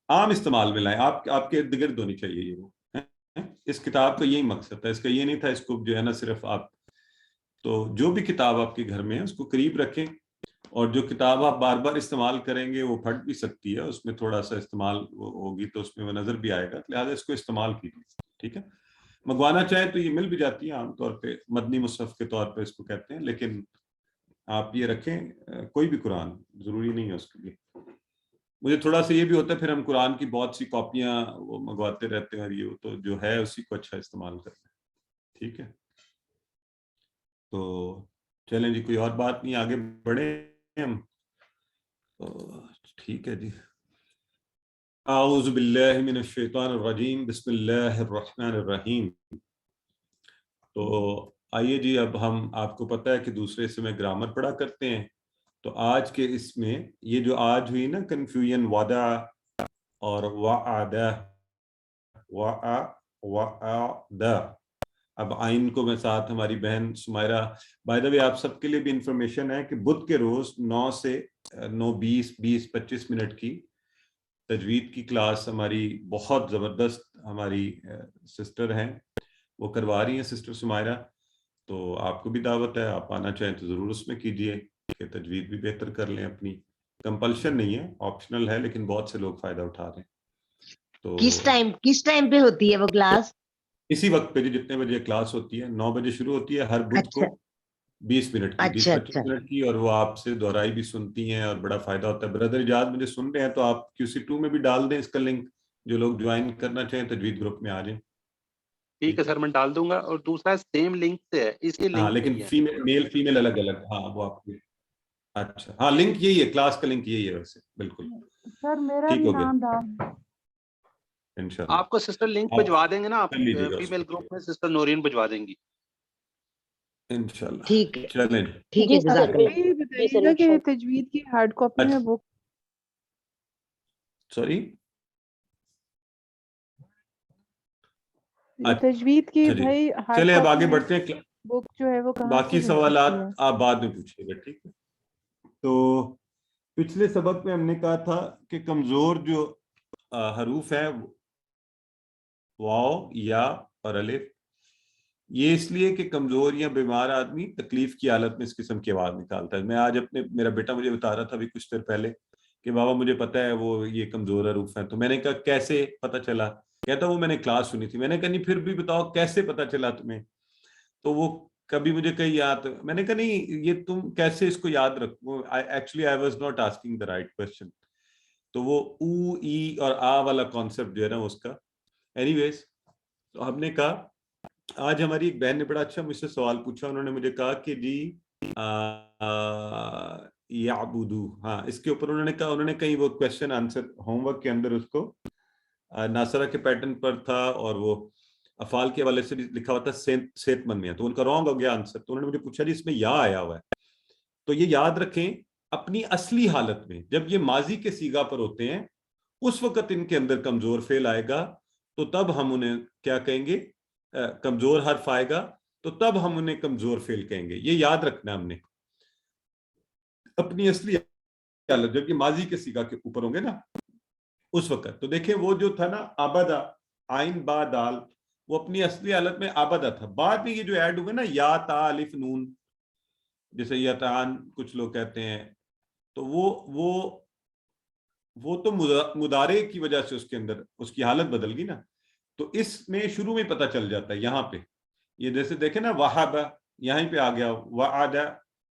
عام استعمال میں لائیں. آپ کے ارد گرد ہونی چاہیے یہ. وہ اس کتاب کا یہی مقصد تھا, اس کا یہ نہیں تھا اس کو جو ہے نا صرف آپ. تو جو بھی کتاب آپ کے گھر میں ہے اس کو قریب رکھیں, اور جو کتاب آپ بار بار استعمال کریں گے وہ پھٹ بھی سکتی ہے, اس میں تھوڑا سا استعمال ہوگی تو اس میں وہ نظر بھی آئے گا, لہٰذا اس کو استعمال کیجیے. ٹھیک ہے. منگوانا چاہیں تو یہ مل بھی جاتی ہے, عام طور پہ مدنی مصحف کے طور پہ اس کو کہتے ہیں, لیکن آپ یہ رکھیں کوئی بھی قرآن ضروری نہیں ہے اس کے لیے. مجھے تھوڑا سا یہ بھی ہوتا ہے پھر ہم قرآن کی بہت سی کاپیاں وہ منگواتے رہتے ہیں, اور یہ تو جو ہے اسی کو اچھا استعمال کرتے ہیں. ٹھیک ہے. تو چلیں جی, کوئی اور بات نہیں, آگے بڑھیں ہم. ٹھیک ہے جی. اعوذ باللہ من الشیطان الرجیم, بسم اللہ الرحمن الرحیم. تو آئیے جی, اب ہم آپ کو پتہ ہے کہ دوسرے حصے میں گرامر پڑھا کرتے ہیں. تو آج کے اس میں یہ جو آج ہوئی نا کنفیوژن, وعدہ اور وعدہ, وعدہ, اب آئین کو میں ساتھ ہماری بہن سمیرہ, بائی دا وے آپ سب کے لیے بھی انفارمیشن ہے کہ بدھ کے روز 9 سے 9:20 25 کی تجوید کی کلاس ہماری بہت زبردست ہماری سسٹر ہیں وہ کروا رہی ہیں, سسٹر سمیرہ. تو آپ کو بھی دعوت ہے, آپ آنا چاہیں تو ضرور اس میں کیجئے کہ تجوید بھی بہتر کر لیں اپنی. کمپلشن نہیں ہے, آپشنل ہے, لیکن بہت سے لوگ فائدہ اٹھا رہے ہیں. تو کس ٹائم پہ ہوتی ہے وہ کلاس؟ اسی وقت پہ جتنے بجے کلاس ہوتی ہے, 9 بجے شروع ہوتی ہے ہر بدھ کو, 20 منٹ کی, 20-25 منٹ کی, اور وہ آپ سے دہرائی بھی سنتی ہیں اور بڑا فائدہ ہوتا ہے. بردر اجاز مجھے سن رہے ہیں تو آپ QC2 میں بھی ڈال دیں اس کا لنک, جو لوگ جوائن کرنا چاہیں تجوید گروپ میں آ جائیں. ٹھیک ہے سر, میں ڈال دوں گا. اور دوسرا سیم لنک سے ہے, اسی ہاں لنک لیکن میل فیمیل الگ الگ, ہاں وہ آپ کی. اچھا ہاں لنک یہی ہے, کلاس کا لنک یہی ہے ویسے, بالکل سر میرا ٹھیک بھی ہو گیا نام ڈال. انشاءاللہ. آپ کو سسٹر لنک بھجوا دیں گے نا, آپ کر لیجیے گا اس فیمیل کو. گروپ میں سسٹر نورین بھجوا دیں گی. انشاءاللہ ٹھیک ہے, چلیں. ٹھیک ہے, جزاک اللہ. یہ بتائیے گا کہ تجوید کی ہارڈ کاپی میں بک سوری تجوید کی بھائی ہارڈ چلے اب آگے کاپی بڑھتے ہیں. بک جو ہے وہ کہاں سے باقی مل سوالات سکتی ہے؟ آپ بعد میں پوچھیے گا, ٹھیک ہے. تو پچھلے سبق میں ہم نے کہا تھا کہ کمزور جو حروف ہیں واو, یا اور الف, یہ اس لیے کہ کمزور یا بیمار آدمی تکلیف کی حالت میں اس قسم کی آواز نکالتا ہے. میں آج میرا بیٹا مجھے بتا رہا تھا ابھی کچھ دیر پہلے کہ بابا مجھے پتا ہے وہ یہ کمزور حروف ہیں. تو میں نے کہا کیسے پتا چلا؟ کہتا وہ میں نے کلاس سنی تھی. میں نے کہا نہیں پھر بھی بتاؤ کیسے پتا چلا تمہیں؟ تو وہ کبھی مجھے کہیں یاد, میں نے کہا نہیں یہ تم کیسے اس کو یاد رکھو, actually I was not asking the right question. تو وہ او ای اور آ والا کانسیپٹ جو ہے نا اس کا. اینی ویز تو ہم نے کہا آج ہماری ایک بہن نے بڑا اچھا مجھ سے سوال پوچھا. انہوں نے مجھے کہا کہ جی یعبدو, ہاں اس کے اوپر انہوں نے کہیں وہ کوشچن آنسر ہوم ورک کے اندر اس کو ناصرہ کے پیٹرن پر تھا اور وہ افعال کے حوالے سے بھی لکھا ہوا تھا صحت مند میں, تو ان کا رانگ ہو گیا آنسر. تو انہوں نے مجھے پوچھا جی اس میں یا آیا ہوا ہے, تو یہ یاد رکھیں اپنی اصلی حالت میں جب یہ ماضی کے صیغہ پر ہوتے ہیں اس وقت ان کے اندر کمزور فعل آئے گا, تو تب ہم انہیں کیا کہیں گے, کمزور حرف آئے گا تو تب ہم انہیں کمزور فعل کہیں گے. یہ یاد رکھنا ہم نے اپنی اصلی حالت جب یہ ماضی کے صیغہ کے اوپر ہوں گے نا اس وقت. تو دیکھیں وہ جو تھا نا آبدا, عین با دال, وہ اپنی اصلی حالت میں آبدا تھا. بعد میں یہ جو ایڈ ہوئے نا یا تا الف نون, جیسے یتعان کچھ لوگ کہتے ہیں, تو وہ تو مضارع کی وجہ سے اس کے اندر اس کی حالت بدل گئی نا. تو اس میں شروع میں پتہ چل جاتا ہے یہاں پہ, یہ جیسے دیکھیں نا وہب یہیں پہ آ گیا, وعد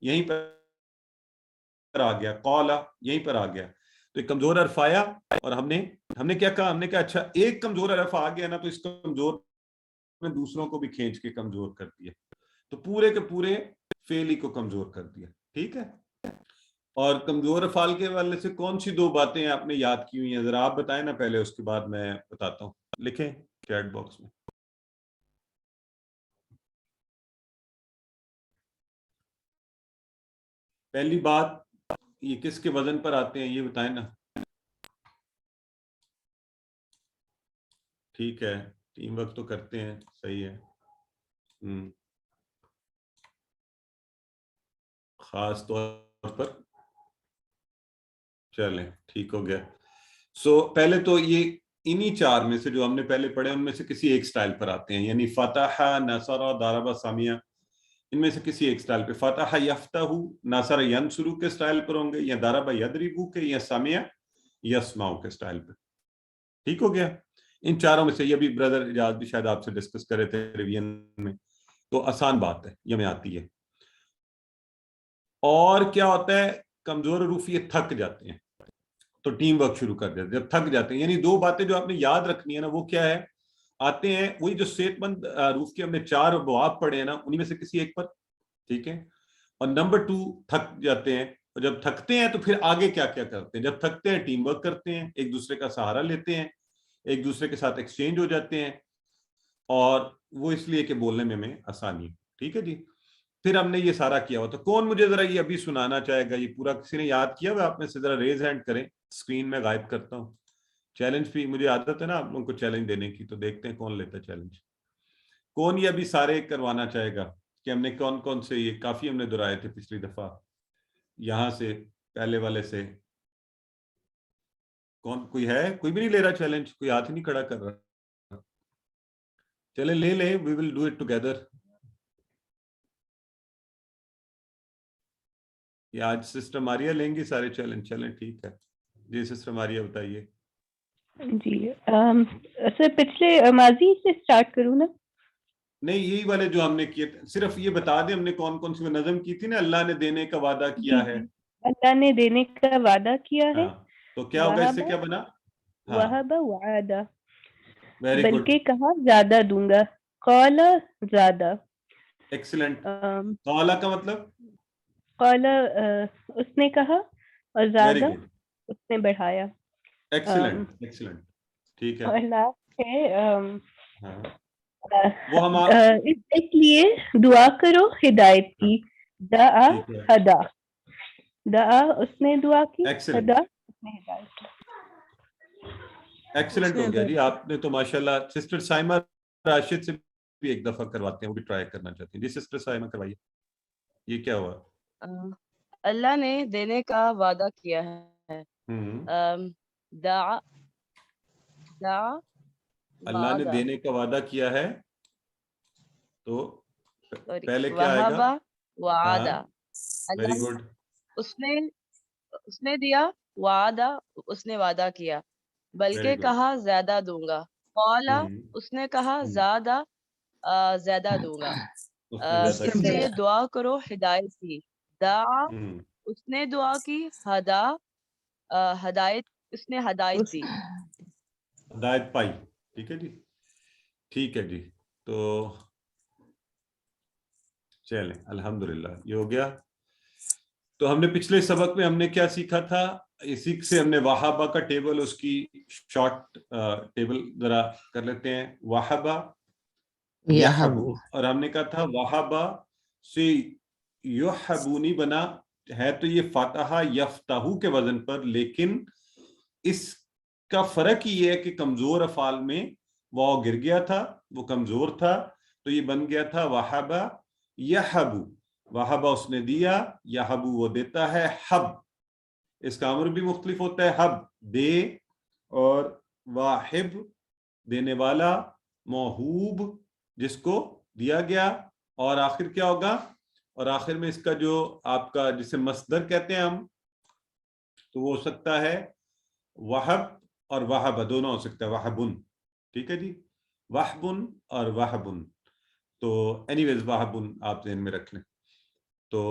یہیں پر آ گیا, قال یہیں پر آ گیا. تو ایک کمزور حرف آیا اور ہم نے کیا کہا, ہم نے کہا اچھا ایک کمزور حرف آ گیا نا تو اس کمزور میں دوسروں کو بھی کھینچ کے کمزور کر دیا, تو پورے کے پورے فعل ہی کو کمزور کر دیا. ٹھیک ہے, اور کمزور افعال کے حوالے سے کون سی 2 باتیں آپ نے یاد کی ہوئی ہیں ذرا آپ بتائیں نا پہلے, اس کے بعد میں بتاتا ہوں. لکھیں چیٹ باکس میں. پہلی بات یہ کس کے وزن پر آتے ہیں یہ بتائیں نا. ٹھیک ہے, ٹیم ورک تو کرتے ہیں, صحیح ہے. خاص طور پر چلیں ٹھیک ہو گیا. سو پہلے تو یہ انہی 4 میں سے جو ہم نے پہلے پڑھے ان میں سے کسی ایک سٹائل پر آتے ہیں, یعنی فتح, نصر, ضرب, سمیہ, ان میں سے کسی ایک سٹائل پہ. فتح یفتح, نصر ینصر کے سٹائل پر ہوں گے, یا ضرب یضرب کے, یا سمیہ یسمع کے سٹائل پہ. ٹھیک ہو گیا. ان 4 میں سے یہ بھی بردر اجاز بھی شاید آپ سے ڈسکس کرے تھے ریویژن میں, تو آسان بات ہے, یہ میں آتی ہے. اور کیا ہوتا ہے کمزور حروف یہ تھک جاتے ہیں تو ٹیم ورک شروع کر دیتے ہیں. جب تھک جاتے ہیں یعنی 2 باتیں جو آپ نے یاد رکھنی ہے نا وہ کیا ہے, آتے ہیں وہی جو صحت مند حروف کے ہم نے 4 ابواب پڑھے ہیں نا انہی میں سے کسی ایک پر. ٹھیک ہے, اور نمبر 2 تھک جاتے ہیں, اور جب تھکتے ہیں تو پھر آگے کیا کیا کرتے ہیں. جب تھکتے ہیں ٹیم ورک کرتے ہیں, ایک دوسرے کا سہارا لیتے ہیں, ایک دوسرے کے ساتھ ایکسچینج ہو جاتے ہیں, اور وہ اس لیے کہ بولنے میں ہمیں آسانی. ٹھیک ہے جی, پھر ہم نے یہ سارا کیا ہوا. تو کون مجھے ذرا یہ ابھی سنانا چاہے گا, یہ پورا کسی نے یاد کیا ہوا آپ میں سے؟ ذرا ریز ہینڈ کریں, اسکرین میں غائب کرتا ہوں. چیلنج بھی مجھے عادت ہے نا آپ لوگوں کو چیلنج دینے کی, تو دیکھتے ہیں کون لیتا ہے چیلنج. کون یہ ابھی سارے کروانا چاہے گا کہ ہم نے کون کون سے یہ کافی ہم نے دہرائے تھے پچھلی دفعہ یہاں سے پہلے والے سے کون کوئی ہے کوئی بھی نہیں لے رہا چیلنج کوئی ہاتھ ہی نہیں کھڑا کر رہا چلے لے لیں وی ول ڈو اٹ ٹوگیدر یہ آج سسٹر ماریا لیں گی سارے چیلنج چلیں ٹھیک ہے جی سسٹر ماریا بتائیے جی سر پچھلے ماضی سے اسٹارٹ کروں نا نہیں یہی والے جو ہم نے کیے صرف یہ بتا دیں ہم نے کون کون سی نظم کی تھی نا اللہ نے دینے کا وعدہ کیا ہے اللہ نے دینے کا وعدہ کیا ہے ہاں تو کیا ہوگا اس سے کیا بنا وہب وعدہ ویری گڈ بلکہ کہا زیادہ دوں گا قال زیادہ ایکسلنٹ قالا کا مطلب قال اس نے کہا اور ویری زیادہ گڈ اس نے بڑھایا ایکسلنٹ ایکسلنٹ ٹھیک ہے اور لاسٹ ہے ہاں وہ ہم اس لیے دعا کرو ہدایت کی دعا ٹھیک ہے ہدا دعا اس نے دعا کی ایکسلنٹ ہدا اس نے ہدایت کی ایکسلنٹ ہو گیا جی آپ نے تو ماشاءاللہ سسٹر سائمہ راشد سے بھی ایک دفعہ کرواتے ہیں وہ بھی ٹرائی کرنا چاہتے ہیں جی سسٹر سائمہ کروائیے یہ کیا ہوا اللہ نے دینے کا وعدہ کیا ہے دعا دعا اللہ نے دینے کا وعدہ کیا ہے تو پہلے کیا آئے گا وعدہ ویری گڈ اس نے دیا وعدہ اس نے وعدہ کیا بلکہ کہا زیادہ دوں گا قالا اس نے کہا زیادہ زیادہ دوں گا اس لیے دعا کرو ہدایت کی دعا اس نے دعا کی ہدا ہدایت اس نے ہدایت دی ہدایت پائی ٹھیک ہے جی ٹھیک ہے جی تو چلیں الحمدللہ یہ ہو گیا تو ہم نے پچھلے سبق میں ہم نے کیا سیکھا تھا اسی سے ہم نے وہابہ کا ٹیبل اس کی شارٹ ٹیبل ذرا کر لیتے ہیں وہابہ یحبو اور ہم نے کہا تھا وہابہ سے یحبونی بنا ہے تو یہ فاتحہ یفتہو کے وزن پر لیکن اس کا فرق یہ ہے کہ کمزور افعال میں واو گر گیا تھا وہ کمزور تھا تو یہ بن گیا تھا وہابہ یحبو وہابہ اس نے دیا یحبو وہ دیتا ہے حب اس کا امر بھی مختلف ہوتا ہے حب دے اور واحب دینے والا موہوب جس کو دیا گیا اور آخر کیا ہوگا اور آخر میں اس کا جو آپ کا جسے مصدر کہتے ہیں ہم تو وہ ہو سکتا ہے وہب اور وہب دونوں ہو سکتا ہے وہبن ٹھیک ہے جی وہبن اور وہبن تو اینی ویز وہبن آپ ذہن میں رکھ لیں تو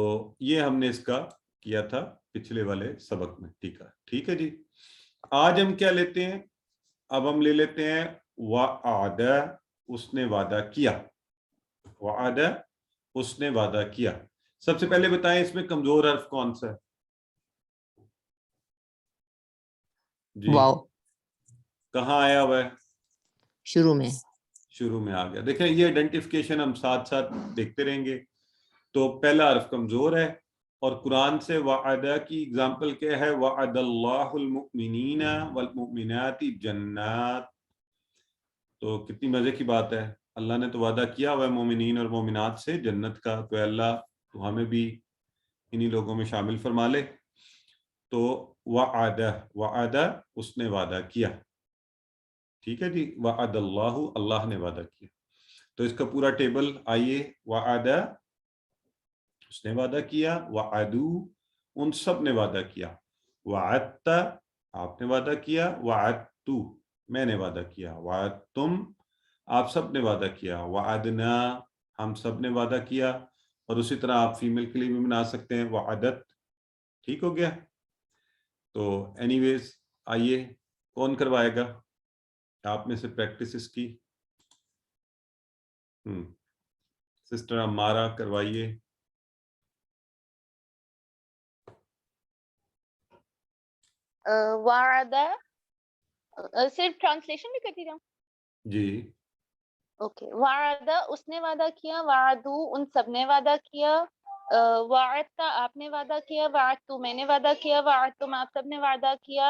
یہ ہم نے اس کا کیا تھا پچھلے والے سبق میں ٹھیک ہے جی آج ہم کیا لیتے ہیں اب ہم لے لیتے ہیں وعد اس نے وعدہ کیا وعد اس نے وعدہ کیا سب سے پہلے بتائیں اس میں کمزور حرف کون سا ہے جی واو کہاں آیا ہوا ہے شروع میں آ گیا دیکھیں یہ آئیڈینٹیفیکیشن ہم ساتھ ساتھ دیکھتے رہیں گے تو پہلا حرف کمزور ہے اور قرآن سے وعدہ کی اگزامپل کیا ہے وعد اللہ المؤمنین والمؤمنات جنات تو کتنی مزے کی بات ہے اللہ نے تو وعدہ کیا ہوا ہے مومنین اور مومنات سے جنت کا تو اللہ تو ہمیں بھی انہی لوگوں میں شامل فرما لے تو وعدہ اس نے وعدہ کیا ٹھیک ہے جی وعد اللہ نے وعدہ کیا تو اس کا پورا ٹیبل آئیے وعدہ اس نے وعدہ کیا وعدو ان سب نے وعدہ کیا وعدت آپ نے وعدہ کیا وعدتو میں نے وعدہ کیا وعدتم آپ سب نے وعدہ کیا وعدنا ہم سب نے وعدہ کیا اور اسی طرح آپ فیمیل کے لیے بھی بنا سکتے ہیں وعدت ٹھیک ہو گیا تو اینی ویز آئیے کون کروائے گا آپ میں سے پریکٹس اس کی سسٹر ہمارا کروائیے وعدہ صرف ٹرانسلیشن بھی کرتی جاؤں جی اوکے وعدہ اس نے وعدہ کیا وعدو ان سب نے وعدہ کیا وعدتا آپ نے وعدہ کیا وعدتو میں نے وعدہ کیا وعدتم آپ سب نے وعدہ کیا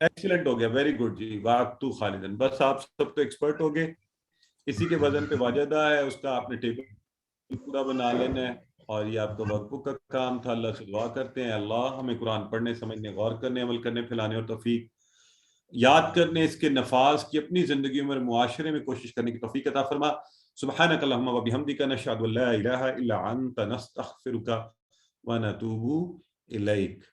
ایکسیلنٹ ہو گیا, ویری گڈ جی. وعدت خالدن, بس آپ سب تو ایکسپرٹ ہو گئے. اسی کے وزن پہ واجدہ ہے, اس کا آپ نے ٹیبل پورا بنا لینا ہے, اور یہ آپ کا ورک بک کا کام تھا. اللہ سے دعا کرتے ہیں اللہ ہمیں قرآن پڑھنے, سمجھنے, غور کرنے, عمل کرنے, پھیلانے اور توفیق یاد کرنے, اس کے نفاذ کی اپنی زندگی میں, معاشرے میں کوشش کرنے کی توفیق عطا فرما. سبحانک اللہم و بحمدک نشہد ان لا الہ الا انت نستغفرک و نتوب الیک.